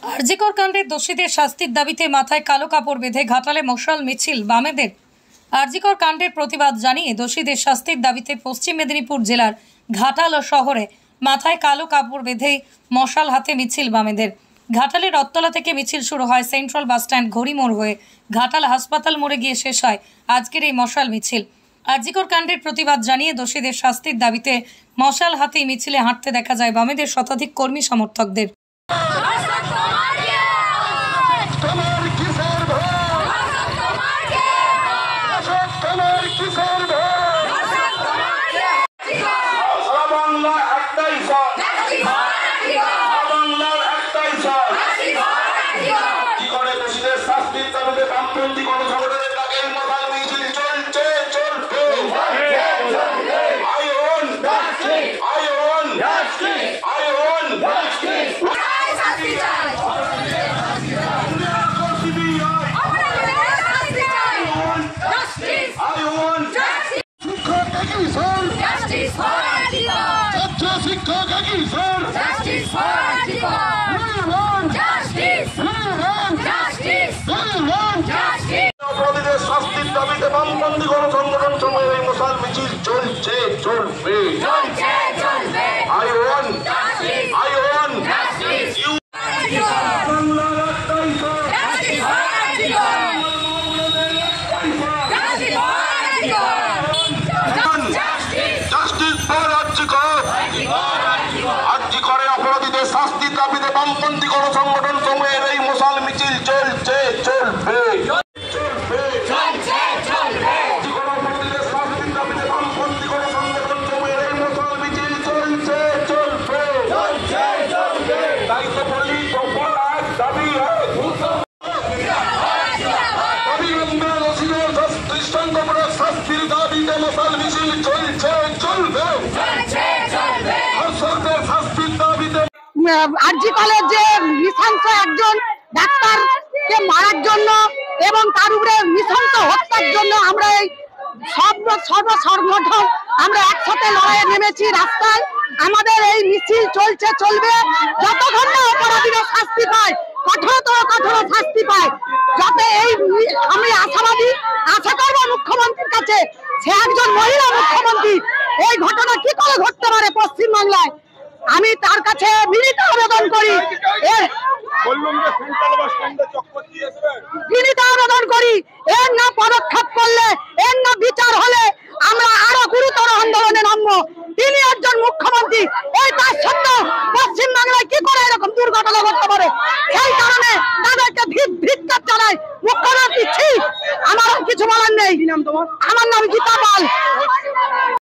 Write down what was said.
আরজিকর কাণ্ডের দোষীদের শাস্তির দাবিতে মাথায় কালো কাপড় বেঁধে ঘাটালে মশাল মিছিল বামেদের। আরজিকর কাণ্ডের প্রতিবাদ জানিয়ে দোষীদের শাস্তির দাবিতে পশ্চিম মেদিনীপুর জেলার ঘাটাল শহরে মাথায় কালো কাপড় বেঁধে মশাল হাতে মিছিল বামেদের। ঘাটালের রত্তলা থেকে মিছিল শুরু হয় সেন্ট্রাল বাসস্ট্যান্ড ঘড়িমোড় হয়ে ঘাটাল হাসপাতাল মোড়ে গিয়ে শেষ হয় আজকের এই মশাল মিছিল। আরজিকর কাণ্ডের প্রতিবাদ জানিয়ে দোষীদের শাস্তির দাবিতে মশাল হাতে মিছিলে হাঁটতে দেখা যায় বামেদের শতাধিক কর্মী সমর্থকদের। বামপন্থী গণসংগঠন সময়ে এই মশাল মিছিল চলছে চলবে। আরজিকরের অপরাধীদের শাস্তির দাবিতে বামপন্থী গণসংগঠন সময়ে এই মশাল মিছিল চলছে চলবে। আরজিকরের যে নৃশংস একজন ডাক্তারকে মারার জন্য এবং তার উপরে নৃশংস হত্যার জন্য আমরা এই সর্বসংগঠন আমরা একসাথে লড়াইয়ে নেমেছি রাস্তায়। আমাদের এই মিছিল চলছে চলবে যতক্ষণ না অপরাধীরা শাস্তি পায়, কঠোর শাস্তি পায়। যাতে এই আমি আশা করবো মুখ্যমন্ত্রীর কাছে, সে একজন মহিলা মুখ্যমন্ত্রী, এই ঘটনা কি করে ঘটতে পারে পশ্চিমবাংলায়, আমি তার কাছে বিনীত আবেদন করি। এর না পদক্ষেপ করলে, এর না বিচার হলে আমরা আরো গুরুতর আন্দোলনে নামবো। তিনি একজন মুখ্যমন্ত্রী, এই তার সত্ত্বেও পশ্চিমবাংলায় কি করে এরকম দুর্ঘটনা ঘটতে পারে, সেই কারণে তাদেরকে ধিক্কার জানাই। মুখ্যমন্ত্রী আমার কিছু বলার নেই। আমার নাম গীতা পাল।